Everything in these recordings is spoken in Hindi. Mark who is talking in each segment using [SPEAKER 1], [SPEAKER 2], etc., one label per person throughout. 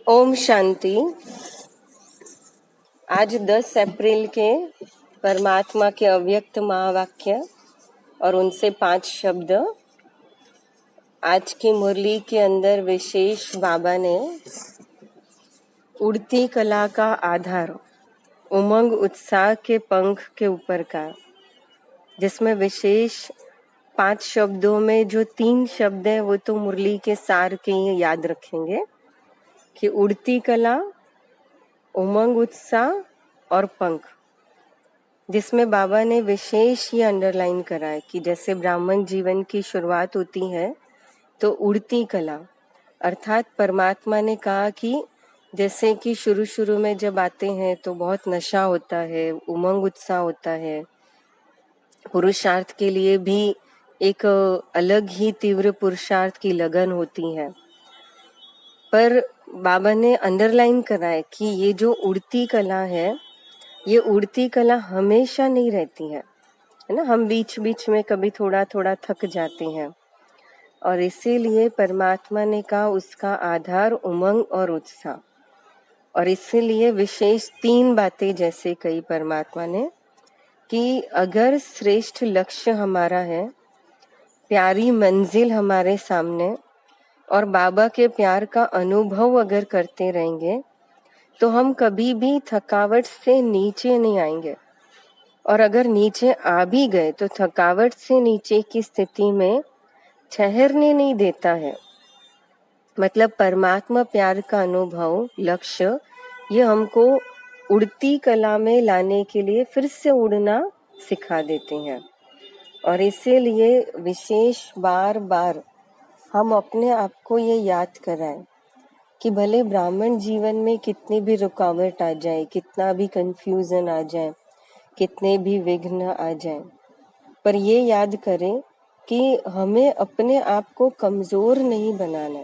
[SPEAKER 1] ओम शांति। आज 10 अप्रैल के परमात्मा के अव्यक्त महावाक्य और उनसे 5 शब्द। आज की मुरली के अंदर विशेष बाबा ने उड़ती कला का आधार उमंग उत्साह के पंख के ऊपर का, जिसमें विशेष 5 शब्दों में जो 3 शब्द है वो तो मुरली के सार के ही याद रखेंगे कि उड़ती कला, उमंग उत्साह और पंख, जिसमें बाबा ने विशेष ये अंडरलाइन करा है कि जैसे ब्राह्मण जीवन की शुरुआत होती है तो उड़ती कला अर्थात परमात्मा ने कहा कि जैसे कि शुरू में जब आते हैं तो बहुत नशा होता है, उमंग उत्साह होता है, पुरुषार्थ के लिए भी एक अलग ही तीव्र पुरुषार्थ की लगन होती है। पर बाबा ने अंडरलाइन करा है कि ये जो उड़ती कला है, ये उड़ती कला हमेशा नहीं रहती है ना। हम बीच बीच में कभी थोड़ा थोड़ा थक जाते हैं और इसीलिए परमात्मा ने कहा उसका आधार उमंग और उत्साह। और इसीलिए विशेष 3 बातें जैसे कही परमात्मा ने कि अगर श्रेष्ठ लक्ष्य हमारा है, प्यारी मंजिल हमारे सामने और बाबा के प्यार का अनुभव अगर करते रहेंगे तो हम कभी भी थकावट से नीचे नहीं आएंगे। और अगर नीचे आ भी गए तो थकावट से नीचे की स्थिति में ठहरने नहीं देता है। मतलब परमात्मा प्यार का अनुभव लक्ष्य ये हमको उड़ती कला में लाने के लिए फिर से उड़ना सिखा देते हैं। और इसीलिए विशेष बार बार हम अपने आप को ये याद कराएं कि भले ब्राह्मण जीवन में कितनी भी रुकावट आ जाए, कितना भी कंफ्यूजन आ जाए, कितने भी विघ्न आ जाए, पर ये याद करें कि हमें अपने आप को कमजोर नहीं बनाना।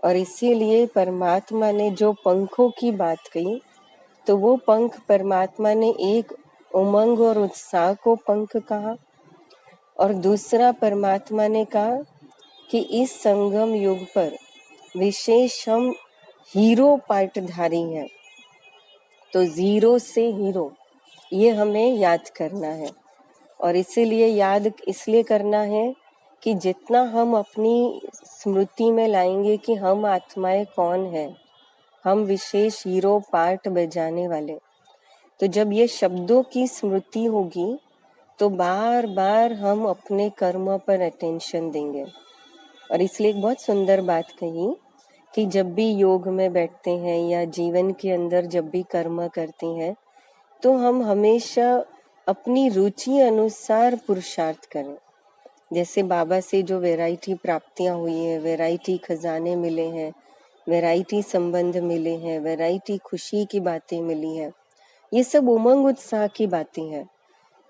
[SPEAKER 1] और इसीलिए परमात्मा ने जो पंखों की बात कही तो वो पंख परमात्मा ने एक उमंग और उत्साह को पंख कहा और दूसरा परमात्मा ने कहा कि इस संगम युग पर विशेष हम हीरो पार्टधारी हैं। तो जीरो से हीरो ये हमें याद करना है। और इसीलिए याद इसलिए करना है कि जितना हम अपनी स्मृति में लाएंगे कि हम आत्माएं कौन है, हम विशेष हीरो पार्ट बजाने वाले, तो जब ये शब्दों की स्मृति होगी तो बार बार हम अपने कर्म पर अटेंशन देंगे। और इसलिए एक बहुत सुंदर बात कही कि जब भी योग में बैठते हैं या जीवन के अंदर जब भी कर्म करते हैं तो हम हमेशा अपनी रुचि अनुसार पुरुषार्थ करें। जैसे बाबा से जो वैरायटी प्राप्तियां हुई है, वैरायटी खजाने मिले हैं, वैरायटी संबंध मिले हैं, वैरायटी खुशी की बातें मिली है, ये सब उमंग उत्साह की बातें हैं।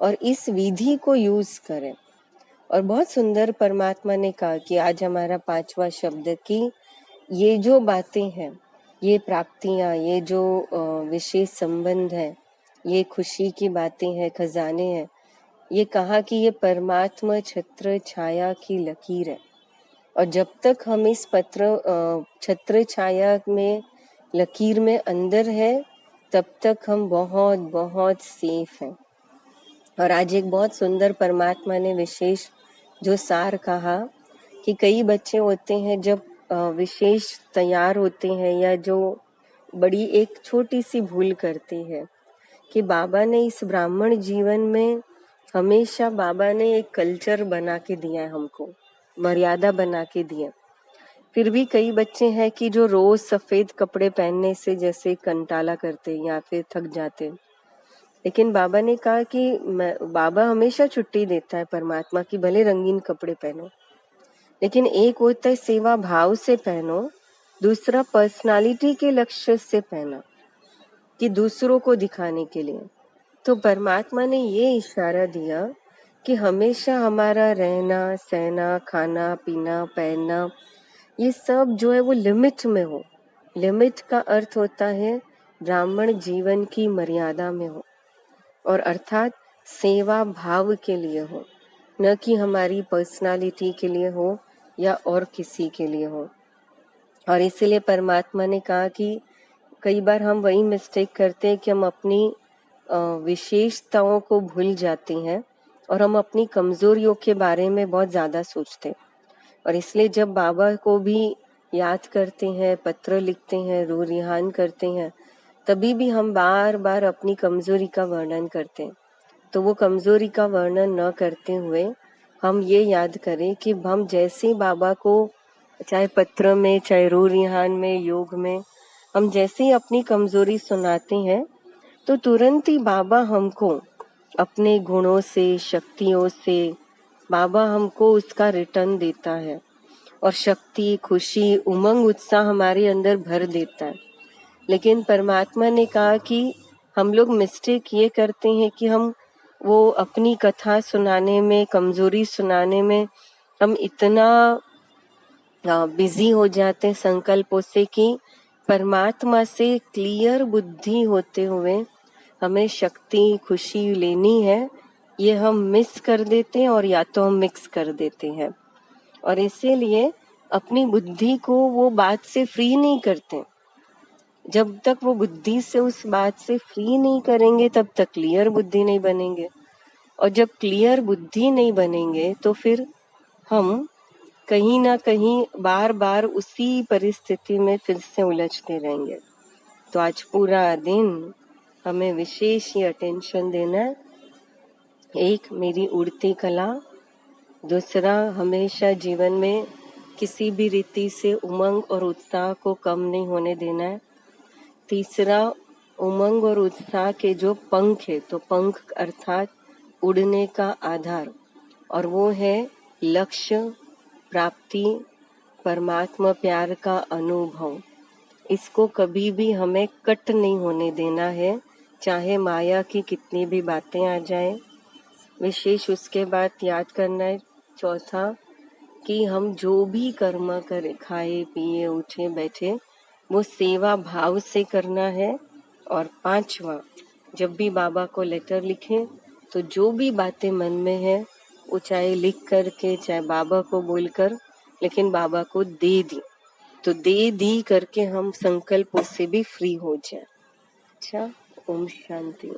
[SPEAKER 1] और इस विधि को यूज करें। और बहुत सुंदर परमात्मा ने कहा कि आज हमारा 5वां शब्द कि ये जो बातें हैं, ये प्राप्तियां, ये जो विशेष संबंध है, ये खुशी की बातें हैं, खजाने हैं, ये कहा कि ये परमात्मा छत्र छाया की लकीर है। और जब तक हम इस छत्र छाया में लकीर में अंदर है तब तक हम बहुत बहुत सेफ हैं। और आज एक बहुत सुंदर परमात्मा ने विशेष जो सार कहा कि कई बच्चे होते हैं जब विशेष तैयार होते हैं या जो बड़ी एक छोटी सी भूल करते हैं कि बाबा ने इस ब्राह्मण जीवन में हमेशा बाबा ने एक कल्चर बना के दिया है, हमको मर्यादा बना के दिया। फिर भी कई बच्चे हैं कि जो रोज सफेद कपड़े पहनने से जैसे कंटाला करते या फिर थक जाते, लेकिन बाबा ने कहा कि बाबा हमेशा छुट्टी देता है परमात्मा की भले रंगीन कपड़े पहनो, लेकिन एक होता है सेवा भाव से पहनो, दूसरा पर्सनालिटी के लक्ष्य से पहना कि दूसरों को दिखाने के लिए। तो परमात्मा ने ये इशारा दिया कि हमेशा हमारा रहना सहना, खाना पीना, पहनना, ये सब जो है वो लिमिट में हो। लिमिट का अर्थ होता है ब्राह्मण जीवन की मर्यादा में हो और अर्थात सेवा भाव के लिए हो, न कि हमारी पर्सनालिटी के लिए हो या और किसी के लिए हो। और इसीलिए परमात्मा ने कहा कि कई बार हम वही मिस्टेक करते हैं कि हम अपनी विशेषताओं को भूल जाते हैं और हम अपनी कमजोरियों के बारे में बहुत ज्यादा सोचते हैं। और इसलिए जब बाबा को भी याद करते हैं, पत्र लिखते हैं, रो रिहान करते हैं, तभी भी हम बार बार अपनी कमजोरी का वर्णन करते हैं। तो वो कमजोरी का वर्णन न करते हुए हम ये याद करें कि हम जैसे बाबा को, चाहे पत्र में, चाहे रो रिहान में, योग में, हम जैसे ही अपनी कमजोरी सुनाते हैं तो तुरंत ही बाबा हमको अपने गुणों से, शक्तियों से, बाबा हमको उसका रिटर्न देता है और शक्ति, खुशी, उमंग, उत्साह हमारे अंदर भर देता है। लेकिन परमात्मा ने कहा कि हम लोग मिस्टेक ये करते हैं कि हम वो अपनी कथा सुनाने में, कमजोरी सुनाने में हम इतना बिजी हो जाते हैं संकल्पों से कि परमात्मा से क्लियर बुद्धि होते हुए हमें शक्ति, खुशी लेनी है, ये हम मिस कर देते हैं और या तो हम मिक्स कर देते हैं। और इसीलिए अपनी बुद्धि को वो बात से फ्री नहीं करते। जब तक वो बुद्धि से उस बात से फ्री नहीं करेंगे तब तक क्लियर बुद्धि नहीं बनेंगे, और जब क्लियर बुद्धि नहीं बनेंगे तो फिर हम कहीं ना कहीं बार बार उसी परिस्थिति में फिर से उलझते रहेंगे। तो आज पूरा दिन हमें विशेष ही अटेंशन देना है। एक, मेरी उड़ती कला। दूसरा, हमेशा जीवन में किसी भी रीति से उमंग और उत्साह को कम नहीं होने देना है। तीसरा, उमंग और उत्साह के जो पंख है, तो पंख अर्थात उड़ने का आधार, और वो है लक्ष्य, प्राप्ति, परमात्मा प्यार का अनुभव। इसको कभी भी हमें कट नहीं होने देना है, चाहे माया की कितनी भी बातें आ जाए। विशेष उसके बाद याद करना है, चौथा, कि हम जो भी कर्म करें, खाए पिए उठे बैठे, वो सेवा भाव से करना है। और पांचवा, जब भी बाबा को लेटर लिखें तो जो भी बातें मन में है वो चाहे लिख करके, चाहे बाबा को बोलकर, लेकिन बाबा को दे दी, तो दे दी करके हम संकल्पों से भी फ्री हो जाए। अच्छा, ओम शांति।